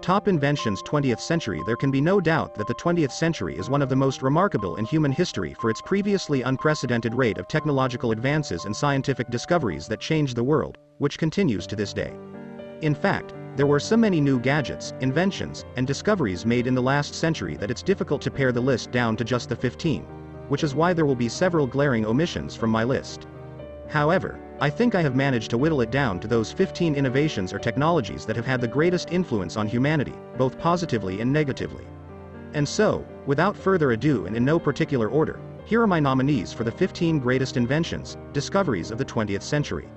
Top inventions 20th century. There can be no doubt that the 20th century is one of the most remarkable in human history for its previously unprecedented rate of technological advances and scientific discoveries that changed the world, which continues to this day. In fact, there were so many new gadgets, inventions, and discoveries made in the last century that it's difficult to pare the list down to just the 15, which is why there will be several glaring omissions from my list. However, I think I have managed to whittle it down to those 15 innovations or technologies that have had the greatest influence on humanity, both positively and negatively. And so, without further ado and in no particular order, here are my nominees for the 15 greatest inventions, discoveries of the 20th century.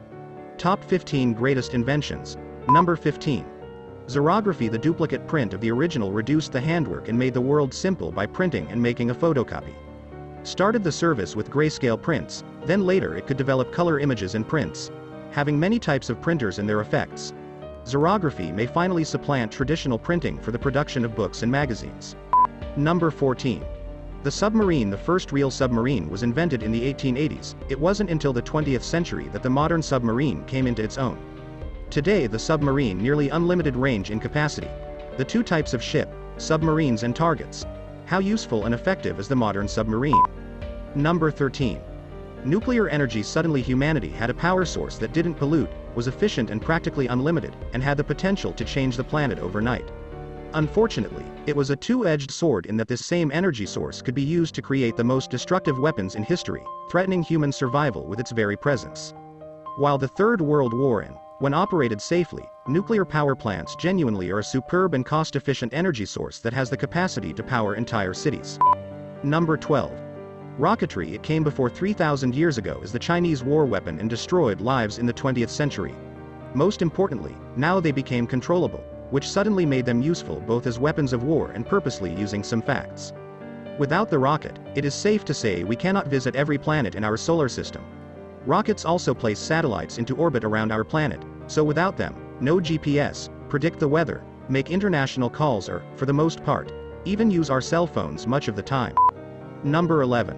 Top 15 greatest inventions. Number 15. Xerography. The duplicate print of the original reduced the handwork and made the world simple by printing and making a photocopy. Started the service with grayscale prints, then later it could develop color images and prints. Having many types of printers and their effects, xerography may finally supplant traditional printing for the production of books and magazines. Number 14. The submarine. The first real submarine was invented in the 1880s. It wasn't until the 20th century that the modern submarine came into its own. Today the submarine nearly unlimited range in capacity. The two types of ship, submarines and targets. How useful and effective is the modern submarine? Number 13. Nuclear energy. Suddenly humanity had a power source that didn't pollute, was efficient and practically unlimited, and had the potential to change the planet overnight. Unfortunately, it was a two-edged sword in that this same energy source could be used to create the most destructive weapons in history, threatening human survival with its very presence. While the Third World War and, when operated safely, nuclear power plants genuinely are a superb and cost-efficient energy source that has the capacity to power entire cities. Number 12. Rocketry. It came before 3,000 years ago as the Chinese war weapon and destroyed lives in the 20th century. Most importantly, now they became controllable, which suddenly made them useful both as weapons of war and purposely using some facts. Without the rocket, it is safe to say we cannot visit every planet in our solar system. Rockets also place satellites into orbit around our planet, so without them, no GPS, predict the weather, make international calls or, for the most part, even use our cell phones much of the time. Number 11.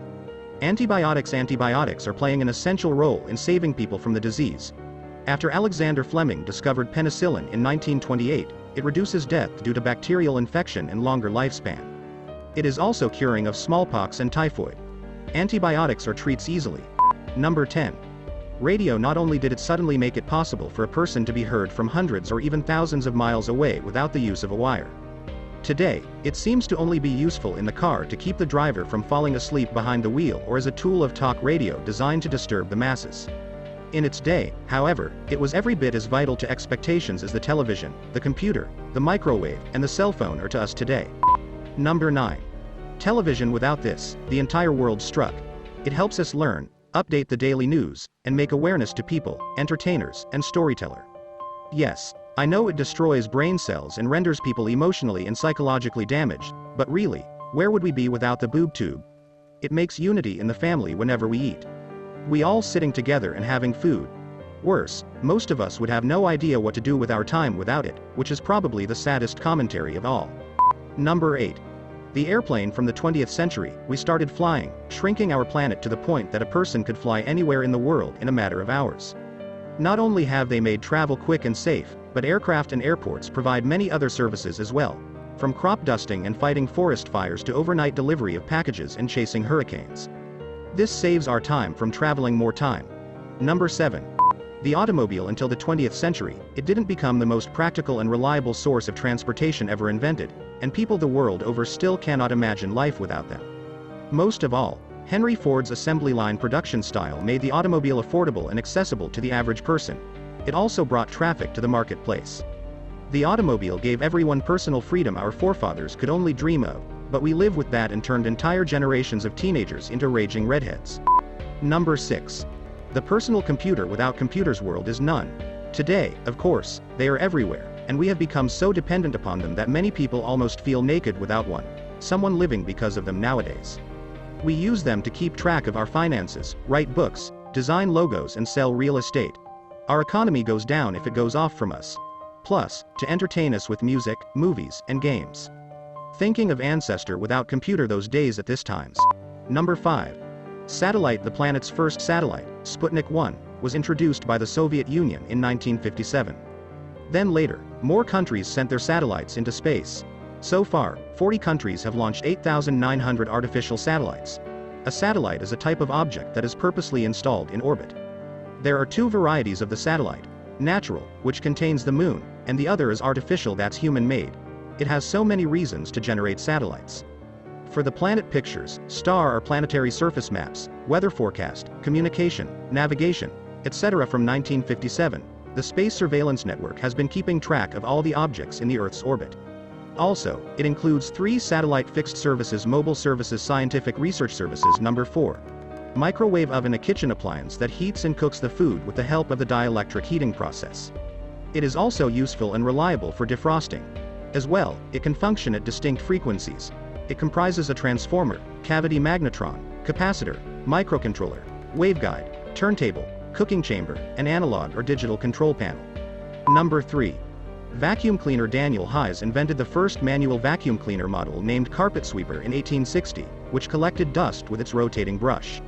Antibiotics. Antibiotics are playing an essential role in saving people from the disease. After Alexander Fleming discovered penicillin in 1928, it reduces death due to bacterial infection and longer lifespan. It is also curing of smallpox and typhoid. Antibiotics are treats easily. Number 10. Radio. Not only did it suddenly make it possible for a person to be heard from hundreds or even thousands of miles away without the use of a wire. Today, it seems to only be useful in the car to keep the driver from falling asleep behind the wheel or as a tool of talk radio designed to disturb the masses. In its day, however, it was every bit as vital to expectations as the television, the computer, the microwave, and the cell phone are to us today. Number 9. Television. Without this, the entire world struck. It helps us learn, update the daily news, and make awareness to people, entertainers, and storyteller. Yes, I know it destroys brain cells and renders people emotionally and psychologically damaged, but really, where would we be without the boob tube? It makes unity in the family whenever we eat. We all sitting together and having food. Worse, most of us would have no idea what to do with our time without it, which is probably the saddest commentary of all. Number 8. The airplane. From the 20th century, we started flying, shrinking our planet to the point that a person could fly anywhere in the world in a matter of hours. Not only have they made travel quick and safe, but aircraft and airports provide many other services as well, from crop dusting and fighting forest fires to overnight delivery of packages and chasing hurricanes. This saves our time from traveling more time. Number 7. The automobile. Until the 20th century, it didn't become the most practical and reliable source of transportation ever invented, and people the world over still cannot imagine life without them. Most of all, Henry Ford's assembly line production style made the automobile affordable and accessible to the average person. It also brought traffic to the marketplace. The automobile gave everyone personal freedom our forefathers could only dream of, but we live with that and turned entire generations of teenagers into raging redheads. Number 6. The personal computer. Without computers, world is none. Today, of course, they are everywhere, and we have become so dependent upon them that many people almost feel naked without one, someone living because of them nowadays. We use them to keep track of our finances, write books, design logos and sell real estate. Our economy goes down if it goes off from us. Plus, to entertain us with music, movies, and games. Thinking of ancestor without computer those days at this times. Number 5. Satellite. The planet's first satellite, Sputnik 1, was introduced by the Soviet Union in 1957. Then later, more countries sent their satellites into space. So far, 40 countries have launched 8,900 artificial satellites. A satellite is a type of object that is purposely installed in orbit. There are two varieties of the satellite: natural, which contains the moon, and the other is artificial, that's human-made. It has so many reasons to generate satellites. For the planet pictures, star or planetary surface maps, weather forecast, communication, navigation, etc. From 1957, the Space Surveillance Network has been keeping track of all the objects in the Earth's orbit. Also, it includes 3 satellite fixed services: mobile services, scientific research services. Number 4. Microwave oven, a kitchen appliance that heats and cooks the food with the help of the dielectric heating process. It is also useful and reliable for defrosting. As well, it can function at distinct frequencies. It comprises a transformer, cavity magnetron, capacitor, microcontroller, waveguide, turntable, cooking chamber, and analog or digital control panel. Number 3. Vacuum cleaner. Daniel Hayes invented the first manual vacuum cleaner model named Carpet Sweeper in 1860, which collected dust with its rotating brush.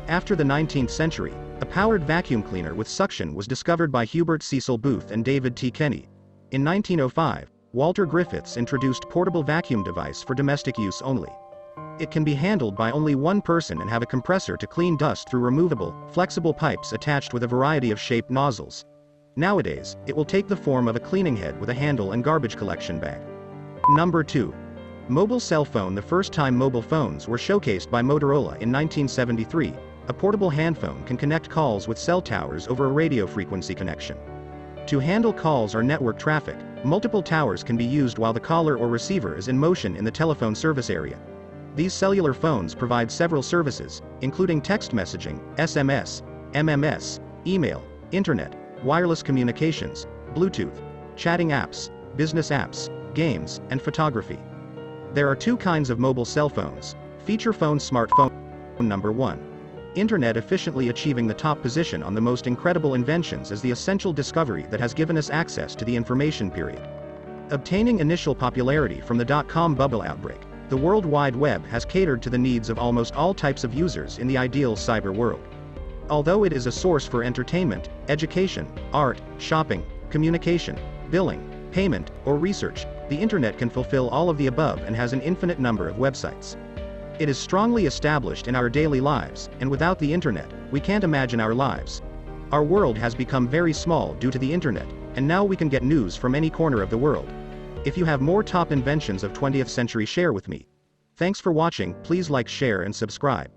After the 19th century, a powered vacuum cleaner with suction was discovered by Hubert Cecil Booth and David T. Kenny. In 1905, Walter Griffiths introduced portable vacuum device for domestic use only. It can be handled by only one person and have a compressor to clean dust through removable, flexible pipes attached with a variety of shaped nozzles. Nowadays, it will take the form of a cleaning head with a handle and garbage collection bag. Number 2. Mobile cell phone. The first time mobile phones were showcased by Motorola in 1973. A portable handphone can connect calls with cell towers over a radio frequency connection. To handle calls or network traffic, multiple towers can be used while the caller or receiver is in motion in the telephone service area. These cellular phones provide several services, including text messaging, SMS, MMS, email, internet, wireless communications, Bluetooth, chatting apps, business apps, games, and photography. There are 2 kinds of mobile cell phones. Feature phone, smartphone. Number 1. Internet. Efficiently achieving the top position on the most incredible inventions is the essential discovery that has given us access to the information period. Obtaining initial popularity from the dot-com bubble outbreak, the World Wide Web has catered to the needs of almost all types of users in the ideal cyber world. Although it is a source for entertainment, education, art, shopping, communication, billing, payment, or research, the internet can fulfill all of the above and has an infinite number of websites. It is strongly established in our daily lives, and without the internet, we can't imagine our lives. Our world has become very small due to the internet, and now we can get news from any corner of the world. If you have more top inventions of 20th century, share with me. Thanks for watching. Please like, share, and subscribe.